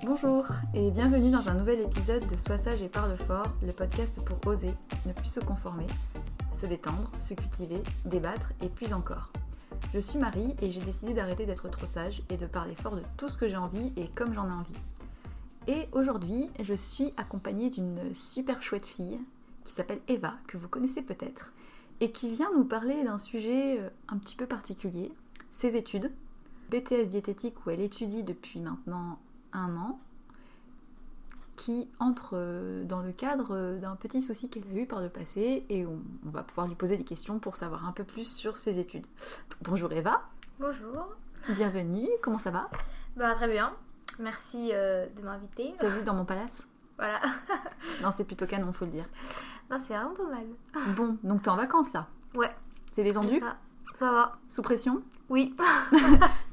Bonjour et bienvenue dans un nouvel épisode de Sois sage et parle fort, le podcast pour oser, ne plus se conformer, se détendre, se cultiver, débattre et plus encore. Je suis Marie et j'ai décidé d'arrêter d'être trop sage et de parler fort de tout ce que j'ai envie et comme j'en ai envie. Et aujourd'hui, je suis accompagnée d'une super chouette fille qui s'appelle Eva, que vous connaissez peut-être, et qui vient nous parler d'un sujet un petit peu particulier, ses études, BTS diététique où elle étudie depuis maintenant 1 an, qui entre dans le cadre d'un petit souci qu'elle a eu par le passé et on va pouvoir lui poser des questions pour savoir un peu plus sur ses études. Donc, bonjour Eva. Bonjour. Bienvenue, comment ça va ? Très bien, merci de m'inviter. T'as vu dans mon palace ? Voilà. Non, c'est plutôt canon, faut le dire. Non, c'est vraiment pas mal. Bon, donc t'es en vacances là ? Ouais. T'es détendue ? Ça va. Sous pression ? Oui.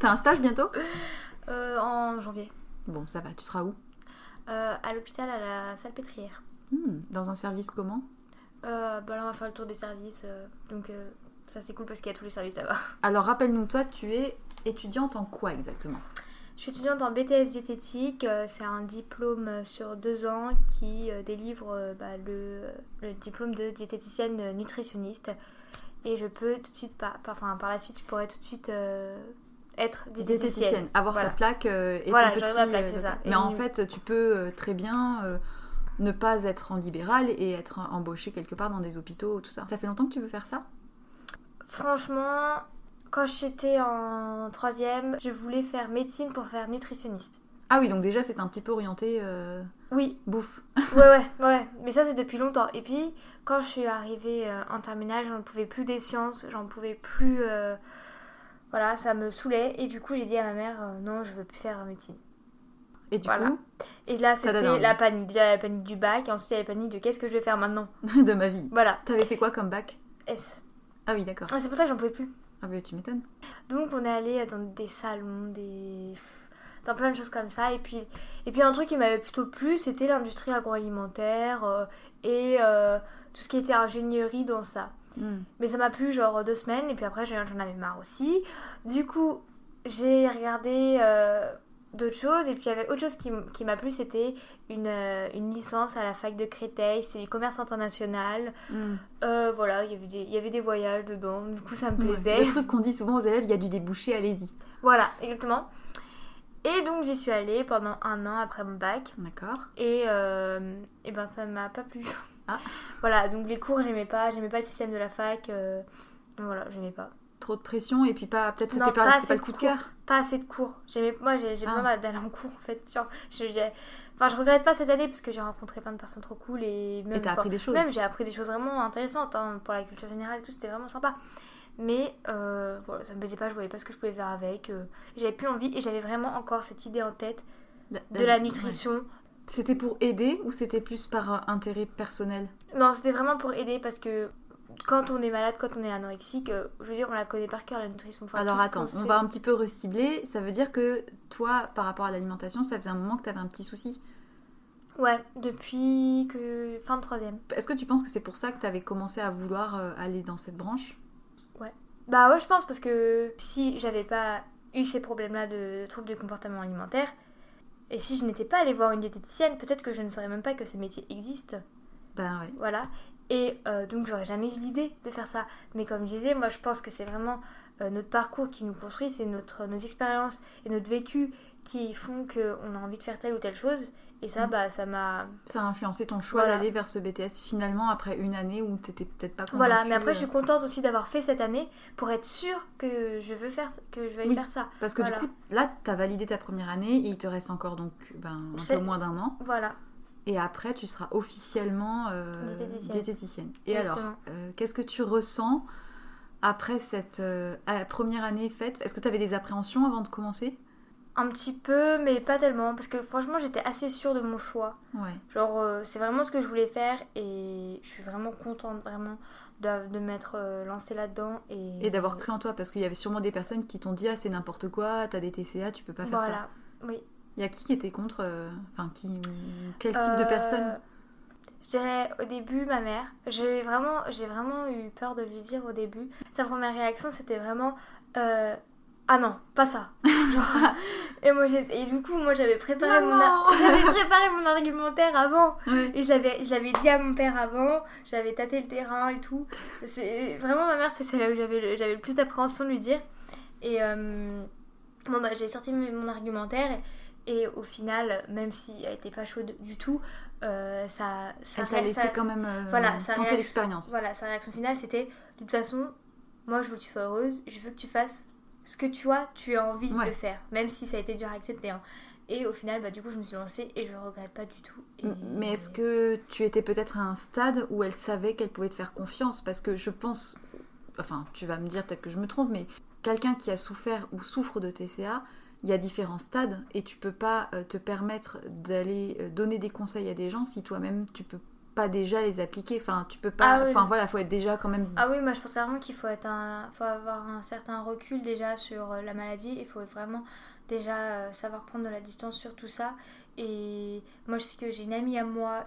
T'as un stage bientôt ? En janvier. Bon, ça va, tu seras où ? À l'hôpital, à la Salpêtrière. Dans un service comment ? Là, on va faire le tour des services. Donc, ça, c'est cool parce qu'il y a tous les services là-bas. Alors, rappelle-nous, toi, tu es étudiante en quoi exactement ? Je suis étudiante en BTS diététique. C'est un diplôme sur 2 ans qui délivre le diplôme de diététicienne nutritionniste. Et je peux tout de suite, par la suite, je pourrais tout de suite être diététicienne. Avoir voilà. ta plaque et voilà, ton petit... ma plaque, c'est ça. Mais en fait, tu peux très bien ne pas être en libéral et être embauchée quelque part dans des hôpitaux, tout ça. Ça fait longtemps que tu veux faire ça ? Franchement, quand j'étais en 3e, je voulais faire médecine pour faire nutritionniste. Ah oui, donc déjà, c'est un petit peu orienté oui. bouffe. Ouais. Mais ça, c'est depuis longtemps. Et puis, quand je suis arrivée en terminale, j'en pouvais plus des sciences, j'en pouvais plus... Voilà, ça me saoulait. Et du coup, j'ai dit à ma mère, non, je veux plus faire médecine. Et du coup, et là, c'était la panique. Déjà, la panique du bac. Et ensuite, il y a la panique de qu'est-ce que je vais faire maintenant de ma vie. Voilà. T'avais fait quoi comme bac ? S. Ah oui, d'accord. C'est pour ça que j'en pouvais plus. Ah bah tu m'étonnes. Donc, on est allé dans des salons, dans plein de choses comme ça. Et puis un truc qui m'avait plutôt plu, c'était l'industrie agroalimentaire et tout ce qui était ingénierie dans ça. Mais ça m'a plu genre 2 semaines et puis après j'en avais marre aussi. Du coup, j'ai regardé d'autres choses et puis il y avait autre chose qui m'a plu, c'était une licence à la fac de Créteil, c'est du commerce international. Voilà, il y avait des voyages dedans, du coup ça me plaisait. Le truc qu'on dit souvent aux élèves, il y a du débouché, allez-y. Voilà, exactement. Et donc j'y suis allée pendant 1 an après mon bac. D'accord. Et ça m'a pas plu. Ah. Voilà, donc les cours j'aimais pas le système de la fac. Voilà, j'aimais pas. Trop de pression et puis peut-être c'était pas le coup de cœur. Pas assez de cours. Moi j'ai besoin d'aller en cours en fait. Genre, je regrette pas cette année parce que j'ai rencontré plein de personnes trop cool et t'as appris des choses. Même j'ai appris des choses vraiment intéressantes pour la culture générale et tout, c'était vraiment sympa. Mais voilà, ça me plaisait pas, je voyais pas ce que je pouvais faire avec. J'avais plus envie et j'avais vraiment encore cette idée en tête de la nutrition. Ouais. C'était pour aider ou c'était plus par intérêt personnel ? Non, c'était vraiment pour aider parce que quand on est malade, quand on est anorexique, je veux dire, on la connaît par cœur la nutrition. Enfin, alors attends, on va un petit peu recibler. Ça veut dire que toi, par rapport à l'alimentation, ça faisait un moment que t'avais un petit souci ? Ouais, depuis fin de 3e. Est-ce que tu penses que c'est pour ça que t'avais commencé à vouloir aller dans cette branche ? Ouais. Bah ouais, je pense parce que si j'avais pas eu ces problèmes-là de troubles du comportement alimentaire, et si je n'étais pas allée voir une diététicienne, peut-être que je ne saurais même pas que ce métier existe. Ben ouais. Voilà. Et donc j'aurais jamais eu l'idée de faire ça. Mais comme je disais, moi je pense que c'est vraiment notre parcours qui nous construit, c'est nos expériences et notre vécu qui font qu'on a envie de faire telle ou telle chose. Et ça, ça m'a... Ça a influencé ton choix d'aller vers ce BTS finalement après une année où t'étais peut-être pas convaincue. Voilà, mais après je suis contente aussi d'avoir fait cette année pour être sûre que je vais faire ça. Parce que du coup, là, t'as validé ta première année et il te reste encore donc un peu moins d'1 an. Voilà. Et après, tu seras officiellement diététicienne. Et exactement. Alors, qu'est-ce que tu ressens après cette première année faite ? Est-ce que tu avais des appréhensions avant de commencer ? Un petit peu, mais pas tellement. Parce que franchement, j'étais assez sûre de mon choix. Ouais. Genre, c'est vraiment ce que je voulais faire. Et je suis vraiment contente, vraiment, de m'être lancée là-dedans. Et d'avoir cru en toi. Parce qu'il y avait sûrement des personnes qui t'ont dit « Ah, c'est n'importe quoi, t'as des TCA, tu peux pas faire ça. » Voilà, oui. Il y a qui était contre quel type de personne ? Je dirais au début ma mère. J'ai vraiment eu peur de lui dire au début. Sa première réaction c'était vraiment ah non, pas ça. Genre, et du coup, moi, j'avais préparé Maman mon argumentaire avant. Ouais. Et je l'avais dit à mon père avant. J'avais tâté le terrain et tout. C'est vraiment ma mère, c'est celle-là où j'avais le plus d'appréhension de lui dire. Et bon, bah, j'ai sorti mon argumentaire. Et au final, même si elle était pas chaude du tout, ça Elle t'a laissé quand même tenter l'expérience. Voilà, sa réaction finale, c'était de toute façon, moi, je veux que tu sois heureuse. Je veux que tu fasses ce que tu as envie de faire, même si ça a été dur à accepter. Hein. Et au final, bah, du coup, je me suis lancée et je le regrette pas du tout. Et... Mais est-ce que tu étais peut-être à un stade où elle savait qu'elle pouvait te faire confiance ? Parce que je pense, enfin, tu vas me dire peut-être que je me trompe, mais quelqu'un qui a souffert ou souffre de TCA, il y a différents stades et tu peux pas te permettre d'aller donner des conseils à des gens si toi-même tu peux pas déjà les appliquer. Enfin, tu peux pas. Enfin, voilà, faut être déjà quand même. Ah oui, moi je pense vraiment qu'il faut avoir un certain recul déjà sur la maladie. Il faut vraiment déjà savoir prendre de la distance sur tout ça. Et moi je sais que j'ai une amie à moi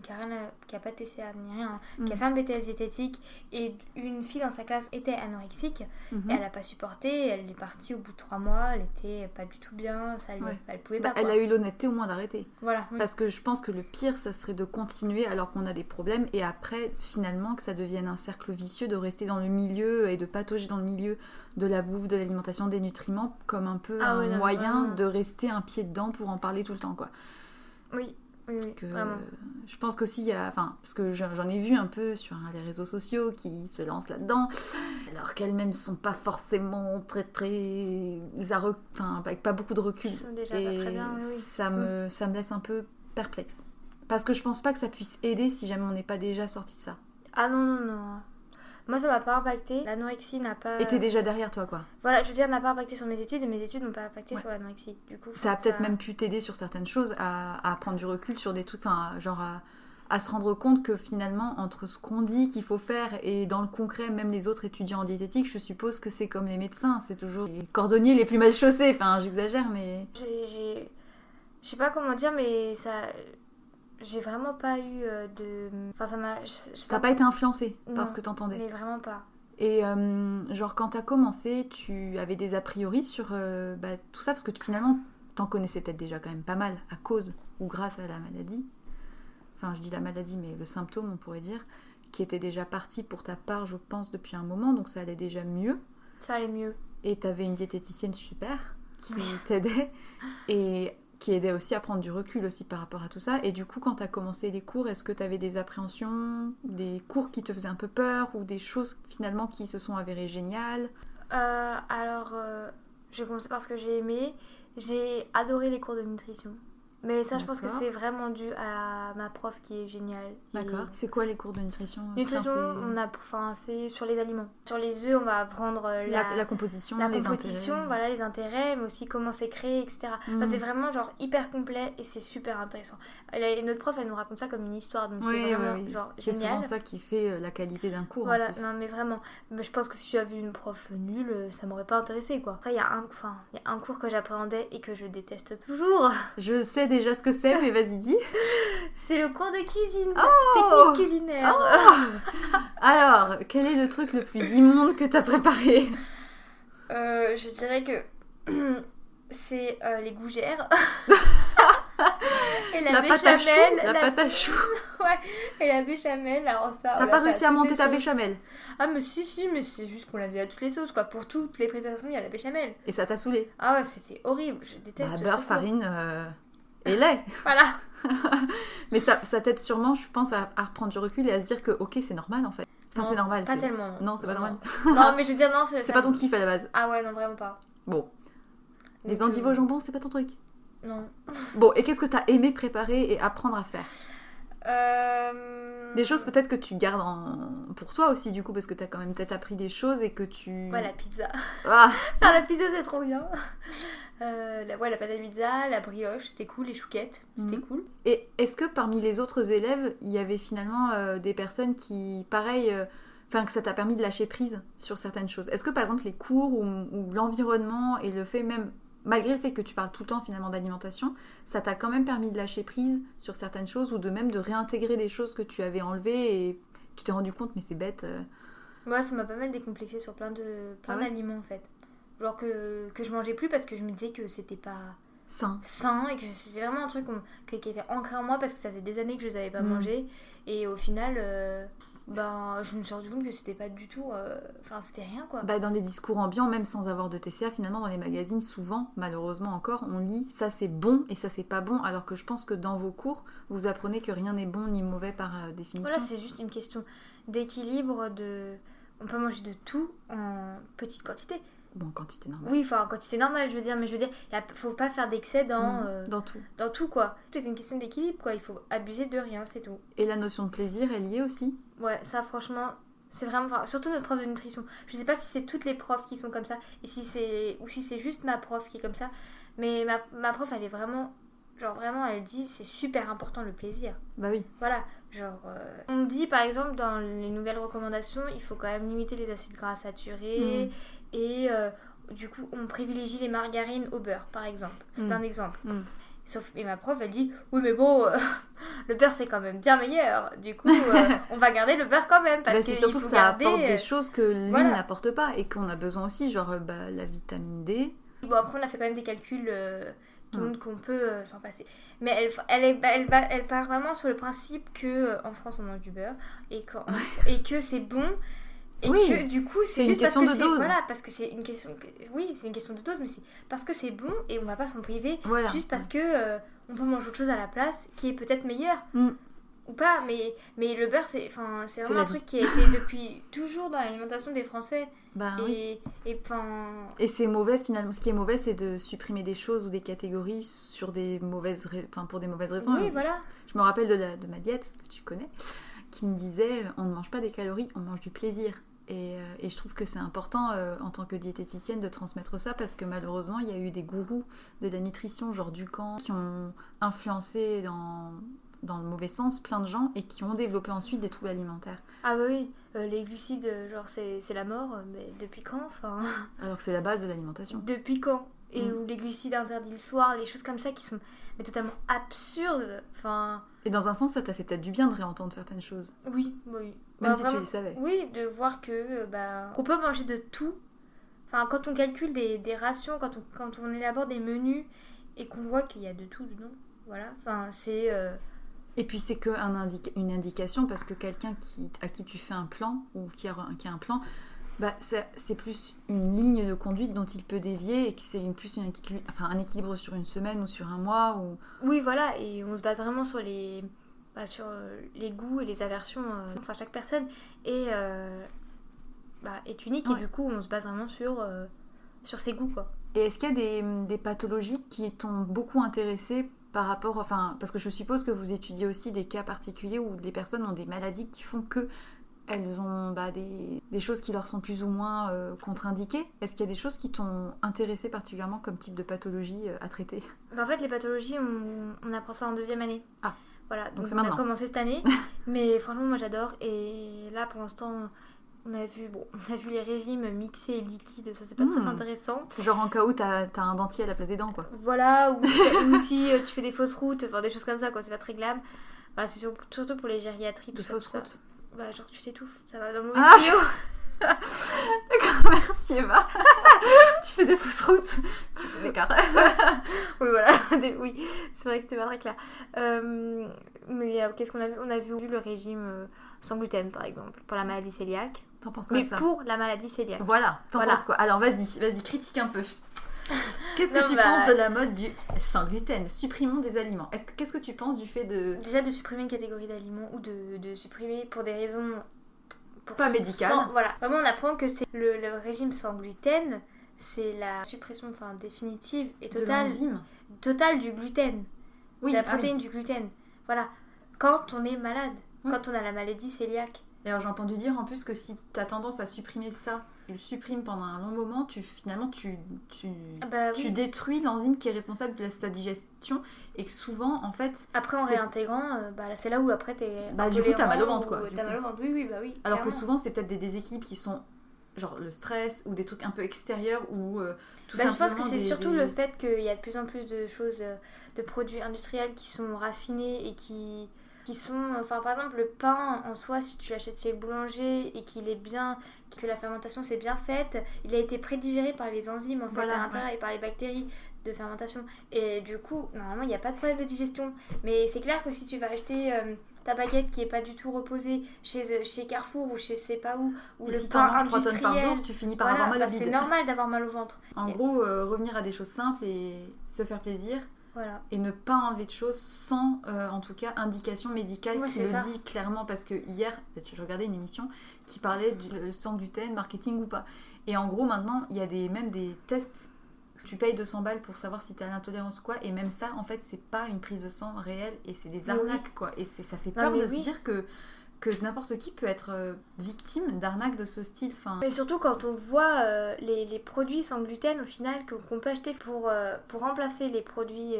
qui a pas de TCA ni rien, qui a fait un BTS diététique, et une fille dans sa classe était anorexique et elle a pas supporté, elle est partie au bout de 3 mois, elle était pas du tout bien, elle pouvait pas. Elle a eu l'honnêteté au moins d'arrêter. Voilà. Oui. Parce que je pense que le pire, ça serait de continuer alors qu'on a des problèmes et après finalement que ça devienne un cercle vicieux de rester dans le milieu et de patauger dans le milieu de la bouffe, de l'alimentation, des nutriments comme un peu moyen de rester un pied dedans pour en parler tout le temps, quoi. Oui. Oui, vraiment. Je pense qu'aussi il y a, enfin, parce que j'en ai vu un peu sur les réseaux sociaux qui se lancent là-dedans, alors qu'elles-mêmes sont pas forcément avec pas beaucoup de recul. Ils sont déjà et pas très bien, oui. ça me laisse un peu perplexe. Parce que je pense pas que ça puisse aider si jamais on n'est pas déjà sorti de ça. Ah non. Moi, ça m'a pas impacté. L'anorexie n'a pas... Et t'es déjà derrière toi, quoi. Voilà, je veux dire, n'a pas impacté sur mes études et mes études n'ont pas impacté sur l'anorexie. Du coup, ça a peut-être même pu t'aider sur certaines choses, à prendre du recul sur des trucs, enfin, genre à se rendre compte que finalement, entre ce qu'on dit qu'il faut faire et dans le concret, même les autres étudiants en diététique, je suppose que c'est comme les médecins, c'est toujours les cordonniers les plus mal chaussés. Enfin, j'exagère, mais... Je sais pas comment dire, mais ça... J'ai vraiment pas eu de... Enfin, ça m'a... T'as pas été influencée par ce que t'entendais. Mais vraiment pas. Et genre, quand t'as commencé, tu avais des a priori sur tout ça, parce que finalement, t'en connaissais peut-être déjà quand même pas mal à cause ou grâce à la maladie. Enfin, je dis la maladie, mais le symptôme, on pourrait dire, qui était déjà parti pour ta part, je pense, depuis un moment, donc ça allait déjà mieux. Ça allait mieux. Et t'avais une diététicienne super qui t'aidait et qui aidait aussi à prendre du recul aussi par rapport à tout ça. Et du coup, quand t'as commencé les cours, est-ce que t'avais des appréhensions, des cours qui te faisaient un peu peur ou des choses finalement qui se sont avérées géniales ? J'ai commencé par ce que j'ai aimé. J'ai adoré les cours de nutrition. Mais ça, je pense que c'est vraiment dû à ma prof qui est géniale. D'accord. C'est quoi les cours de nutrition ? C'est sur les aliments. Sur les œufs, on va apprendre la composition, les intérêts. Voilà, les intérêts, mais aussi comment c'est créé, etc. Enfin, c'est vraiment genre hyper complet et c'est super intéressant. Notre prof, elle nous raconte ça comme une histoire, donc c'est vraiment genre c'est génial. C'est souvent ça qui fait la qualité d'un cours. Voilà, non mais vraiment. Mais je pense que si j'avais une prof nulle, ça m'aurait pas intéressé, quoi. Après, il y a un cours que j'appréhendais et que je déteste toujours. Je sais déjà ce que c'est, mais vas-y, dis. C'est le cours de cuisine, technique culinaire. Alors, quel est le truc le plus immonde que t'as préparé ? Je dirais que c'est les gougères. Et la béchamel. La pâte à choux. Ouais, et la béchamel. Alors ça, t'as pas réussi à monter ta béchamel ? Ah mais si, mais c'est juste qu'on la faisait à toutes les sauces, quoi. Pour toutes les préparations, il y a la béchamel. Et ça t'a saoulé ? Ah ouais, c'était horrible, je déteste. Beurre, farine et lait. Voilà. Mais ça t'aide sûrement, je pense, à reprendre du recul et à se dire que ok, c'est normal en fait. Enfin, non, c'est normal. Pas tellement. Non, c'est pas normal. Non, mais je veux dire, non, c'est pas ton kiff à la base. Ah ouais, non, vraiment pas. Bon. Les endives au jambon, c'est pas ton truc ? Non. Bon, et qu'est-ce que t'as aimé préparer et apprendre à faire ? Des choses peut-être que tu gardes pour toi aussi, du coup, parce que t'as quand même peut-être appris des choses et que tu... Ouais, la pizza. Ah. Faire la pizza, c'est trop bien. La pâte à pizza, la brioche, c'était cool, les chouquettes, c'était cool. Et est-ce que parmi les autres élèves, il y avait finalement des personnes qui, pareil, que ça t'a permis de lâcher prise sur certaines choses ? Est-ce que par exemple les cours ou l'environnement et le fait même, malgré le fait que tu parles tout le temps finalement d'alimentation, ça t'a quand même permis de lâcher prise sur certaines choses ou de même de réintégrer des choses que tu avais enlevées et tu t'es rendu compte mais c'est bête. Moi, ça m'a pas mal décomplexé sur plein d'aliments en fait. alors que je mangeais plus parce que je me disais que c'était pas sain et que c'est vraiment un truc qui était ancré en moi parce que ça faisait des années que je les avais pas mangés et au final je me suis rendu compte que c'était pas du tout c'était rien quoi. Dans des discours ambiants, même sans avoir de TCA, finalement dans les magazines, souvent, malheureusement encore, on lit ça c'est bon et ça c'est pas bon, alors que je pense que dans vos cours, vous apprenez que rien n'est bon ni mauvais par définition. Voilà, c'est juste une question d'équilibre, on peut manger de tout en petite quantité. Bon, en quantité normale. Oui, en quantité normale, je veux dire, mais faut pas faire d'excès dans tout. Dans tout, quoi. Tout est une question d'équilibre, quoi. Il faut abuser de rien, c'est tout. Et la notion de plaisir est liée aussi ? Ouais, ça, franchement, c'est vraiment... surtout notre prof de nutrition. Je sais pas si c'est toutes les profs qui sont comme ça, ou si c'est juste ma prof qui est comme ça, mais ma prof, elle est vraiment... vraiment, elle dit, c'est super important le plaisir. Bah oui. Voilà, on dit, par exemple, dans les nouvelles recommandations, il faut quand même limiter les acides gras saturés... Et du coup, on privilégie les margarines au beurre, par exemple. C'est un exemple. Et ma prof, elle dit, oui, mais bon, le beurre, c'est quand même bien meilleur. Du coup, on va garder le beurre quand même. Parce que c'est surtout que ça apporte des choses que l'huile n'apporte pas et qu'on a besoin aussi, genre la vitamine D. Bon, après, on a fait quand même des calculs qui montrent qu'on peut s'en passer. Mais elle part vraiment sur le principe qu'en France, on mange du beurre et que c'est bon. Et que du coup, c'est juste une question de dose. Voilà, parce que c'est une question. Oui, c'est une question de dose, mais c'est parce que c'est bon et on va pas s'en priver. Voilà. Juste parce que on peut manger autre chose à la place qui est peut-être meilleur. Ou pas, mais le beurre, c'est vraiment un truc qui a été depuis toujours dans l'alimentation des Français. Et c'est mauvais finalement. Ce qui est mauvais, c'est de supprimer des choses ou des catégories pour des mauvaises raisons. Oui, voilà. Je me rappelle de ma diète, que tu connais, qui me disait on ne mange pas des calories, on mange du plaisir. Et je trouve que c'est important en tant que diététicienne de transmettre ça parce que malheureusement il y a eu des gourous de la nutrition genre Ducamp qui ont influencé dans le mauvais sens plein de gens et qui ont développé ensuite des troubles alimentaires. Ah bah oui, les glucides c'est la mort, mais depuis quand Alors que c'est la base de l'alimentation. Depuis quand et où les glucides interdits le soir, les choses comme ça qui sont totalement absurdes. Et dans un sens, ça t'a fait peut-être du bien de réentendre certaines choses. Oui. Même si tu les savais. Oui, de voir qu'on peut manger de tout. Quand on calcule des rations, quand on élabore des menus et qu'on voit qu'il y a de tout dedans, voilà. C'est... Et puis c'est une indication parce que quelqu'un à qui tu fais un plan ou qui a un plan, c'est plus une ligne de conduite dont il peut dévier et que c'est plus un équilibre sur une semaine ou sur un mois. Oui, voilà, et on se base vraiment sur les goûts et les aversions. Chaque personne est unique et du coup, on se base vraiment sur ses goûts, quoi. Et est-ce qu'il y a des pathologies qui t'ont beaucoup intéressée par rapport... parce que je suppose que vous étudiez aussi des cas particuliers où les personnes ont des maladies qui font que elles ont des choses qui leur sont plus ou moins contre-indiquées. Est-ce qu'il y a des choses qui t'ont intéressée particulièrement comme type de pathologie à traiter ? En fait, les pathologies, on apprend ça en 2e année. Ah, voilà, donc c'est on a maintenant. commencé cette année. Mais franchement, moi j'adore. Et là, pour l'instant, on a vu les régimes mixés et liquides. Ça, c'est pas très intéressant. Genre en cas où t'as un dentier à la place des dents, quoi. Voilà, ou si tu fais des fausses routes, des choses comme ça, quoi. C'est pas très glam. Voilà, c'est surtout pour les gériatries. Des fausses routes. Genre tu t'étouffes, ça va dans le mauvais tuyau. D'accord, merci Eva. Tu fais des fausses routes. Tu fais des carrés. Oui, voilà. Oui, c'est vrai que c'était pas très clair. Mais qu'est-ce qu'on a vu ? On a vu le régime sans gluten, par exemple, pour la maladie cœliaque. T'en penses quoi de ça ? Pour la maladie cœliaque. Voilà, penses quoi ? Alors vas-y, critique un peu. Qu'est-ce que tu penses de la mode du sans gluten ? Supprimons des aliments. Qu'est-ce que tu penses du fait de... Déjà de supprimer une catégorie d'aliments ou de supprimer pour des raisons... pas médicales. Voilà. Vraiment, on apprend que c'est le régime sans gluten, c'est la suppression définitive et totale du gluten. Oui, de la protéine du gluten. Voilà. Quand on est malade, quand on a la maladie cœliaque. Alors j'ai entendu dire en plus que si tu as tendance à supprimer ça, tu le supprimes pendant un long moment, tu détruis l'enzyme qui est responsable de sa digestion et que souvent en fait... Après en réintégrant, c'est là où après t'es... du coup t'as mal au ventre quoi. T'as mal au ventre, oui. Alors que souvent c'est peut-être des déséquilibres qui sont genre le stress ou des trucs un peu extérieurs ou tout simplement... Je pense que c'est surtout le fait qu'il y a de plus en plus de choses, de produits industriels qui sont raffinés et qui... qui sont... Enfin, par exemple, le pain en soi, si tu l'achètes chez le boulanger et qu'il est bien... que la fermentation s'est bien faite, il a été prédigéré par les enzymes en fait Voilà, à l'intérieur et par les bactéries de fermentation. Et du coup, normalement, il n'y a pas de problème de digestion. Mais c'est clair que si tu vas acheter ta baguette qui est pas du tout reposée chez Carrefour ou chez je sais pas où, ou Et le si pain t'en manges 3 tonnes par industriel, jour, tu finis par voilà, avoir mal au c'est bide. normal d'avoir mal au ventre. En gros, revenir à des choses simples et se faire plaisir. Voilà. Et ne pas enlever de choses sans, en tout cas, indication médicale Ouais, qui c'est le ça. dit clairement. Parce que hier, je regardais une émission qui parlait du sans gluten, marketing ou pas. Et en gros, maintenant, il y a même des tests. Tu payes 200 balles pour savoir si tu as l'intolérance ou quoi. Et même ça, en fait, c'est pas une prise de sang réelle. Et c'est des arnaques, quoi. Et ça fait peur de se dire que n'importe qui peut être victime d'arnaques de ce style. Enfin... Mais surtout quand on voit les produits sans gluten au final qu'on peut acheter pour remplacer les produits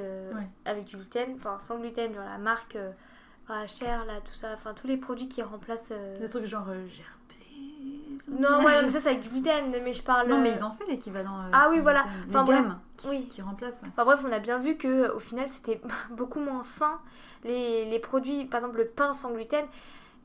avec du gluten, enfin sans gluten, genre la marque Cher, là, tout ça, enfin tous les produits qui remplacent... Le truc genre Gerblé... Non, ouais, mais ça c'est avec du gluten, mais je parle... Non, mais ils ont fait l'équivalent. Ah oui, voilà. Les Enfin, gammes oui. qui remplacent. Ouais. Enfin bref, on a bien vu qu'au final c'était beaucoup moins sain. Les produits, par exemple le pain sans gluten,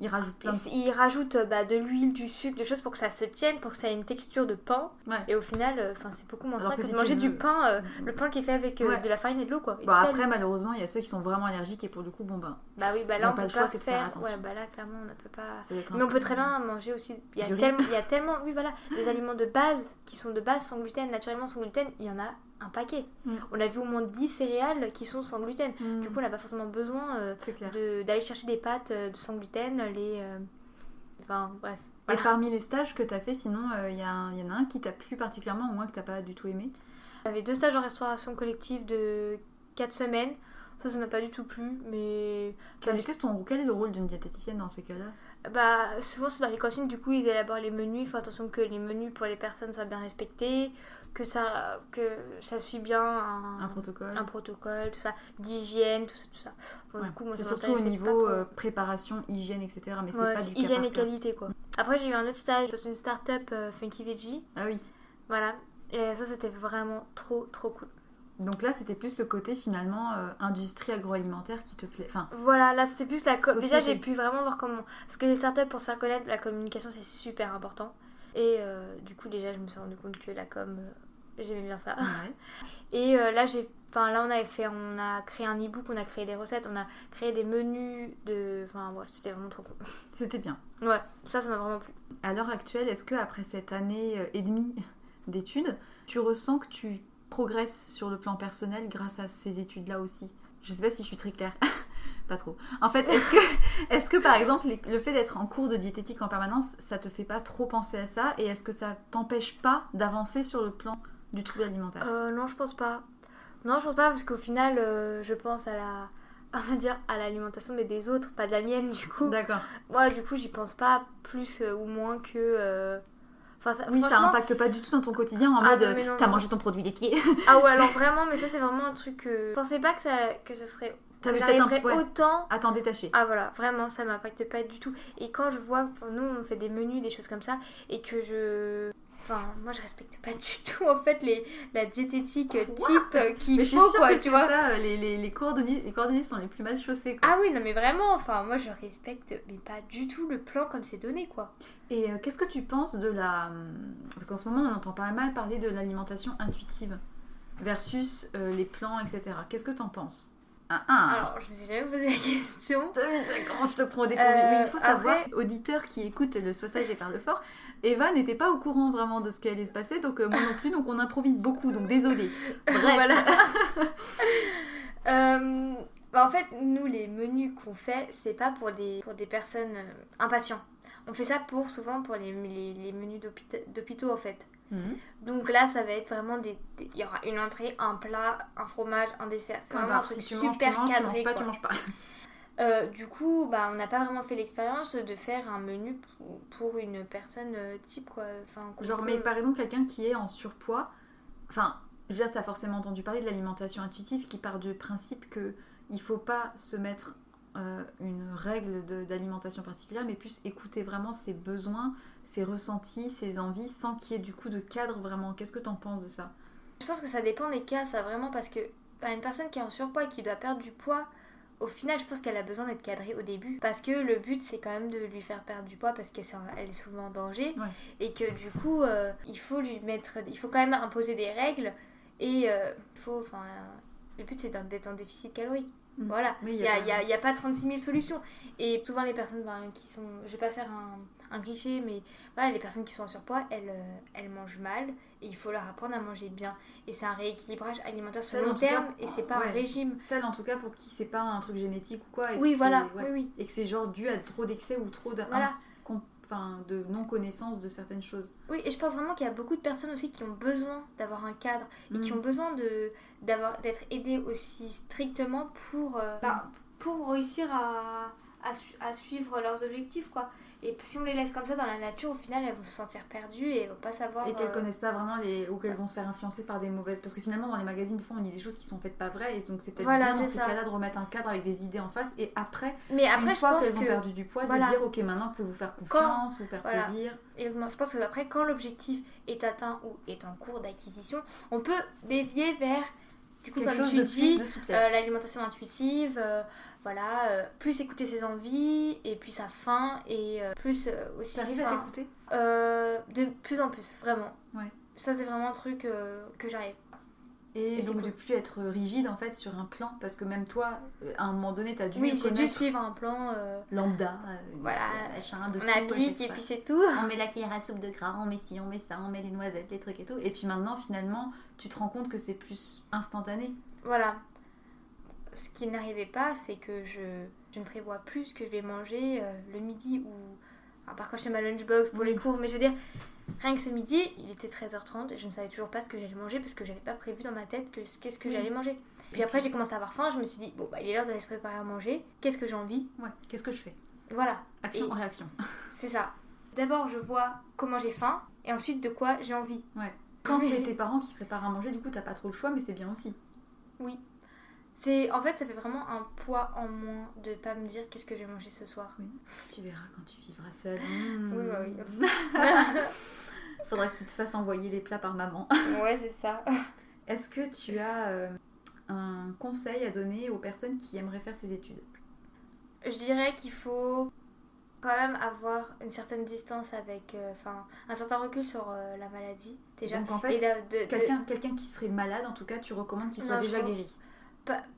Ils rajoutent plein de... ils rajoutent de l'huile, du sucre, des choses pour que ça se tienne, pour que ça ait une texture de pain. Ouais. Et au final, c'est beaucoup moins Alors sain que que si de tu manger du veux- pain, le pain qui est fait avec Ouais. de la farine et de l'eau, quoi. Et Bon, du sel. après, malheureusement, il y a ceux qui sont vraiment allergiques et pour le coup, bon ben, Bah oui, bah ils là ont on pas peut le choix pas que de faire faire. attention. Ouais, bah là clairement on ne peut pas. ça doit être un Mais on peu- peut très bien manger aussi. Il Du riz. y a tellement, oui voilà, des aliments de base qui sont de base sans gluten, naturellement sans gluten, il y en a un paquet. Mm. On a vu au moins 10 céréales qui sont sans gluten. Mm. Du coup, on n'a pas forcément besoin C'est clair. d'aller chercher des pâtes sans gluten, Enfin, bref. Et parmi les stages que tu as fait, sinon, il y en a un qui t'a plu particulièrement, ou moins que t'as pas du tout aimé. J'avais 2 stages en restauration collective de 4 semaines. Ça m'a pas du tout plu, mais... Quel est le rôle d'une diététicienne dans ces cas-là? Bah, souvent c'est dans les cantines, du coup ils élaborent les menus, il faut attention que les menus pour les personnes soient bien respectés, que ça suit bien Un protocole. un protocole, tout ça, d'hygiène, tout ça. Bon, Ouais. du coup, moi, C'est ça surtout au m'intéressait niveau pas trop. préparation, hygiène, etc. Mais c'est Ouais, pas c'est du cas hygiène par et cas. qualité quoi. Après j'ai eu un autre stage dans une start-up Funky Veggie, Ah oui. voilà, et ça c'était vraiment trop cool. Donc là, c'était plus le côté finalement industrie agroalimentaire qui te plaît. Enfin, Voilà, là c'était plus la Société. déjà j'ai pu vraiment voir comment... Parce que les startups, pour se faire connaître, la communication c'est super important. Et du coup déjà je me suis rendu compte que la com, j'aimais bien ça. ouais. Et là on a créé un e-book, on a créé des recettes, on a créé des menus de... Enfin bref, c'était vraiment trop cool. C'était bien. Ouais, ça m'a vraiment plu. À l'heure actuelle, est-ce que après cette année et demie d'études, tu ressens que tu progresses sur le plan personnel grâce à ces études-là aussi? Je sais pas si je suis très claire. Pas trop. En fait, est-ce que par exemple, le fait d'être en cours de diététique en permanence, ça te fait pas trop penser à ça? Et est-ce que ça t'empêche pas d'avancer sur le plan du trouble alimentaire? Non, je pense pas. Non, je pense pas parce qu'au final, je pense on va dire à l'alimentation mais des autres, pas de la mienne du coup. D'accord. Ouais, du coup, j'y pense pas plus ou moins que... Enfin, Oui, ça franchement- impacte pas du tout dans ton quotidien en Ah, mode non, mais non, t'as non. mangé ton produit laitier. Ah ouais, alors vraiment, mais ça c'est vraiment un truc que... Je pensais pas que ce serait... T'avais que peut-être un j'arriverais ouais, autant... à t'en détacher. Ah voilà, vraiment, ça m'impacte pas du tout. Et quand je vois, nous on fait des menus, des choses comme ça, et que Enfin, moi je respecte pas du tout en fait la diététique type qu'il Mais je suis faut sûre quoi, que tu c'est vois. ça, les cordonniers sont les plus mal chaussés, quoi. Ah oui, non mais vraiment, enfin moi je respecte mais pas du tout le plan comme c'est donné quoi. Et qu'est-ce que tu penses de la... Parce qu'en ce moment, on entend pas mal parler de l'alimentation intuitive versus les plans, etc. Qu'est-ce que t'en penses? Alors, je me suis jamais posé la question. T'as vu ça quand je te prends au dépourvu? Oui, il faut savoir, après- auditeur qui écoute le soissage et parle fort, Eva n'était pas au courant vraiment de ce qui allait se passer, donc moi non plus, donc on improvise beaucoup, donc désolée. Bref. Voilà. En fait, nous, les menus qu'on fait, c'est pas pour des personnes impatients. On fait ça souvent pour les menus d'hôpitaux, en fait. Mhm. Donc là, ça va être vraiment il y aura une entrée, un plat, un fromage, un dessert. C'est vraiment un truc si tu super manges, cadré. tu manges pas, quoi. tu manges pas. Du coup, on n'a pas vraiment fait l'expérience de faire un menu pour une personne type, quoi. Enfin, Genre, mais par exemple, quelqu'un qui est en surpoids, enfin, je veux dire, t'as forcément entendu parler de l'alimentation intuitive qui part du principe que il faut pas se mettre une règle d'alimentation particulière, mais plus écouter vraiment ses besoins, ses ressentis, ses envies, sans qu'il y ait du coup de cadre vraiment. Qu'est-ce que t'en penses de ça? Je pense que ça dépend des cas, ça vraiment, parce que une personne qui est en surpoids et qui doit perdre du poids, au final, je pense qu'elle a besoin d'être cadrée au début. Parce que le but, c'est quand même de lui faire perdre du poids parce qu'elle est souvent en danger. Ouais. Et que du coup, il faut quand même imposer des règles. Et le but, c'est d'être en déficit calorique. Voilà, oui, il n'y a pas 36 000 solutions. Et souvent les personnes qui sont... Je vais pas faire un cliché, mais voilà, les personnes qui sont en surpoids, elles mangent mal. Et il faut leur apprendre à manger bien. Et c'est un rééquilibrage alimentaire sur le long terme. Et c'est pas un régime. Celle en tout cas pour qui c'est pas un truc génétique ou quoi. Et Oui, que voilà. ouais. Oui. Et que c'est genre dû à trop d'excès ou trop de non-connaissance de certaines choses. Oui, et je pense vraiment qu'il y a beaucoup de personnes aussi qui ont besoin d'avoir un cadre et qui ont besoin d'être aidées aussi strictement pour réussir à suivre leurs objectifs, quoi. Et si on les laisse comme ça dans la nature, au final, elles vont se sentir perdues et elles vont pas savoir... Et qu'elles connaissent pas vraiment ou qu'elles vont se faire influencer par des mauvaises... Parce que finalement, dans les magazines, des fois, on lit des choses qui sont faites pas vraies. Et donc, c'est peut-être bien dans ces cas-là de remettre un cadre avec des idées en face. Et après une fois qu'elles ont perdu du poids, de dire, ok, maintenant, vous pouvez vous faire confiance, vous faire plaisir. Et moi, je pense qu'après, quand l'objectif est atteint ou est en cours d'acquisition, on peut dévier vers... Du coup, comme tu dis, l'alimentation intuitive, plus écouter ses envies et puis sa faim et plus aussi... T'arrives à t'écouter de plus en plus, vraiment. Ouais. Ça, c'est vraiment un truc que j'arrive. Et donc de plus être rigide en fait sur un plan, parce que même toi, à un moment donné, t'as dû j'ai dû suivre un plan lambda, machin, on applique et puis c'est tout. On met la cuillère à soupe de gras, on met ci, on met ça, on met les noisettes, les trucs et tout. Et puis maintenant, finalement, tu te rends compte que c'est plus instantané. Voilà. Ce qui n'arrivait pas, c'est que je ne prévois plus ce que je vais manger le midi ou... Enfin, par contre, je fais ma lunchbox pour les cours, mais je veux dire... Rien que ce midi, il était 13h30 et je ne savais toujours pas ce que j'allais manger parce que j'avais pas prévu dans ma tête qu'est-ce que j'allais manger. Puis après, j'ai commencé à avoir faim, je me suis dit, il est l'heure d'aller se préparer à manger, qu'est-ce que j'ai envie ? Ouais, qu'est-ce que je fais ? Voilà. Action en réaction. C'est ça. D'abord, je vois comment j'ai faim et ensuite de quoi j'ai envie. Ouais. Quand c'est tes parents qui préparent à manger, du coup, t'as pas trop le choix, mais c'est bien aussi. Oui. En fait, ça fait vraiment un poids en moins de pas me dire qu'est-ce que je vais manger ce soir. Oui. Tu verras quand tu vivras seule. Oui. Faudra que tu te fasses envoyer les plats par maman. Ouais, c'est ça. Est-ce que tu as un conseil à donner aux personnes qui aimeraient faire ces études ? Je dirais qu'il faut quand même avoir une certaine distance avec... un certain recul sur la maladie, déjà. Donc en fait, quelqu'un qui serait malade, en tout cas, tu recommandes qu'il soit déjà guéri ?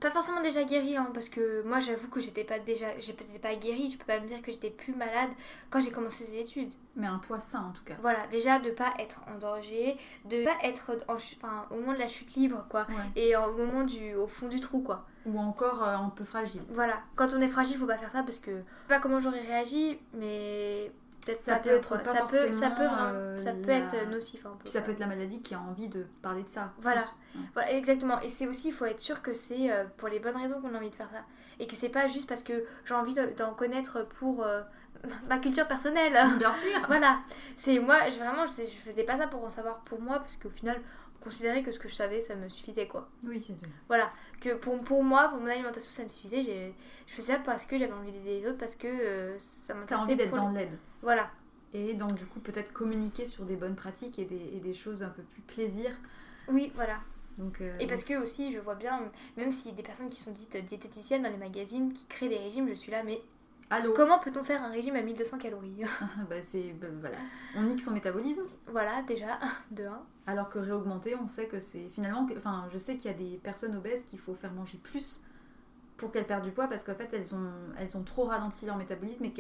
Pas forcément déjà guérie, hein, parce que moi j'avoue que j'étais pas guérie, je peux pas me dire que j'étais plus malade quand j'ai commencé ces études. Mais un poids sain en tout cas. Voilà, déjà de pas être en danger, de pas être au moment de la chute libre quoi, et au moment au fond du trou quoi. Ou encore un peu fragile. Voilà, quand on est fragile faut pas faire ça parce que je sais pas comment j'aurais réagi, mais peut-être ça peut être être nocif un peu. Puis ça peut être la maladie qui a envie de parler de ça. Voilà, exactement. Et c'est aussi, il faut être sûr que c'est pour les bonnes raisons qu'on a envie de faire ça. Et que c'est pas juste parce que j'ai envie d'en connaître pour ma culture personnelle. Bien sûr. Voilà. Je faisais pas ça pour en savoir pour moi parce qu'au final, on considérait que ce que je savais, ça me suffisait quoi. Oui, c'est sûr. Voilà. Que pour moi, pour mon alimentation, ça me suffisait. Je faisais ça parce que j'avais envie d'aider les autres, parce que ça m'intéressait. T'as envie d'être dans l'aide. Voilà. Et donc du coup peut-être communiquer sur des bonnes pratiques et des choses un peu plus plaisir. Oui, voilà. Donc, et parce que aussi je vois bien, même s'il y a des personnes qui sont dites diététiciennes dans les magazines, qui créent des régimes, je suis là, mais allô, comment peut-on faire un régime à 1200 calories ? Voilà. On nique son métabolisme. Voilà, déjà, de 1. Alors que réaugmenter, on sait que c'est finalement... je sais qu'il y a des personnes obèses qu'il faut faire manger plus pour qu'elles perdent du poids parce qu'en fait elles ont trop ralenti leur métabolisme et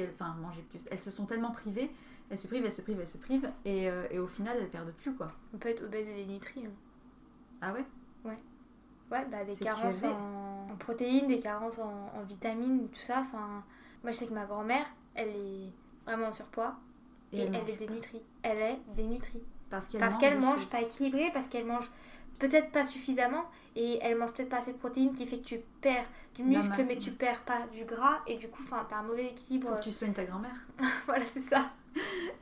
manger plus. Elles se sont tellement privées, elles se privent et au final elles perdent plus quoi. On peut être obèse et dénutrie. Hein. Ah ouais ? Ouais, des carences en protéines, des carences en vitamines, tout ça. Moi je sais que ma grand-mère, elle est vraiment en surpoids et elle est dénutrie. Elle est dénutrie. Parce qu'elle mange pas équilibré, parce qu'elle mange peut-être pas suffisamment et elle mange peut-être pas assez de protéines qui fait que tu perds du muscle mais tu perds pas du gras et du coup t'as un mauvais équilibre. Faut que tu soignes ta grand-mère. Voilà, c'est ça.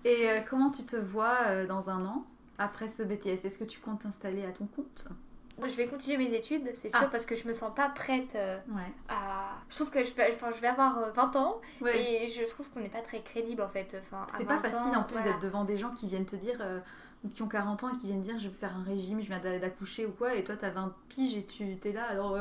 Et comment tu te vois dans un an après ce BTS ? Est-ce que tu comptes t'installer à ton compte ? Je vais continuer mes études, c'est sûr, parce que je me sens pas prête à... Je trouve que je vais avoir 20 ans et je trouve qu'on n'est pas très crédible en fait. C'est pas facile en plus d'être devant des gens qui viennent te dire... qui ont 40 ans et qui viennent dire je vais faire un régime, je viens d'accoucher ou quoi, et toi t'as 20 piges et tu t'es là, alors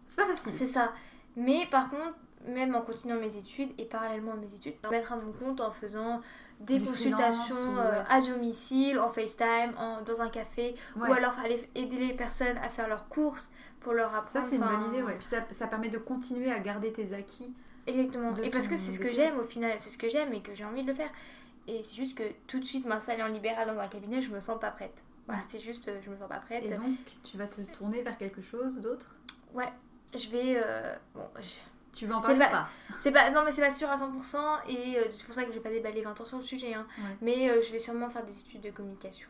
c'est pas facile. C'est ça. Mais par contre, même en continuant mes études et parallèlement à mes études, mettre à mon compte en faisant des Du consultations freelance à domicile, en FaceTime, dans un café, Ouais. ou alors aller aider les personnes à faire leurs courses pour leur Ça, apprendre. c'est une enfin, bonne idée, ouais. Puis ça permet de continuer à garder tes acquis. Exactement. De Et parce ton que c'est ce que BTS. j'aime au final, c'est ce que j'aime et que j'ai envie de le faire. Et c'est juste que tout de suite m'installer en libéral dans un cabinet, je me sens pas prête. Voilà, c'est juste, je me sens pas prête. Et donc, tu vas te tourner vers quelque chose d'autre? Ouais, je vais. Tu veux en C'est parler ou pas? Non, mais c'est pas sûr à 100%, et c'est pour ça que j'ai pas déballé 20 ans sur le sujet. Hein. Ouais. Mais je vais sûrement faire des études de communication.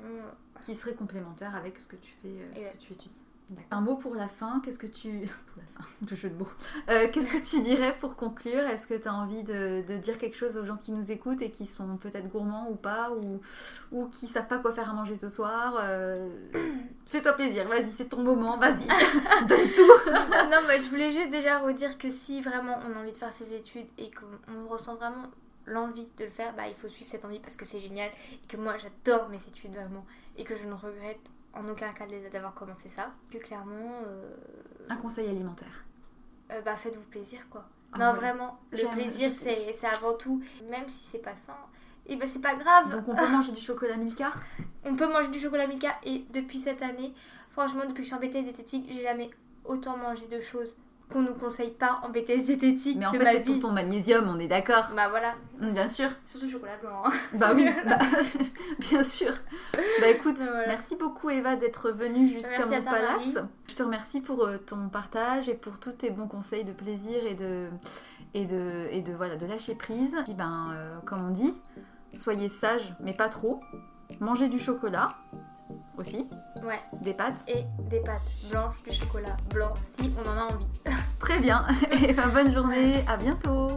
Qui serait complémentaire avec ce que tu fais, ce Exact. que tu étudies. D'accord. Un mot pour la fin, qu'est-ce que tu... Pour la fin, le jeu de mots. Qu'est-ce que tu dirais pour conclure? Est-ce que tu as envie de dire quelque chose aux gens qui nous écoutent et qui sont peut-être gourmands ou pas, ou qui savent pas quoi faire à manger ce soir? Fais-toi plaisir, vas-y, c'est ton moment, vas-y, donne tout. Non, mais je voulais juste déjà redire que si vraiment on a envie de faire ses études et qu'on ressent vraiment l'envie de le faire, bah il faut suivre cette envie parce que c'est génial et que moi j'adore mes études vraiment et que je ne regrette en aucun cas d'avoir commencé ça. Que clairement, Un conseil alimentaire. bah faites-vous plaisir quoi. Ah non ouais. vraiment, le J'aime, plaisir je sais. c'est avant tout, même si c'est pas sain. Et bah c'est pas grave. Donc on peut manger du chocolat Milka? On peut manger du chocolat Milka et depuis cette année, franchement depuis que je suis en BTS diététique, j'ai jamais autant mangé de choses qu'on nous conseille pas en BTS diététique Mais en de fait ma c'est vie. pour ton magnésium, on est d'accord? Bah voilà, Bien sûr. surtout chocolat blanc. Hein. Bah oui, bien sûr. Bah écoute, Voilà. Merci beaucoup Eva d'être venue jusqu'à Merci à mon toi, palace. Marie. Je te remercie pour ton partage et pour tous tes bons conseils de plaisir et de voilà, de lâcher prise. Puis comme on dit, soyez sages mais pas trop. Mangez du chocolat aussi, Ouais, des pâtes. et des pâtes blanches, du chocolat blanc si on en a envie. Très bien. Et bonne journée, à bientôt.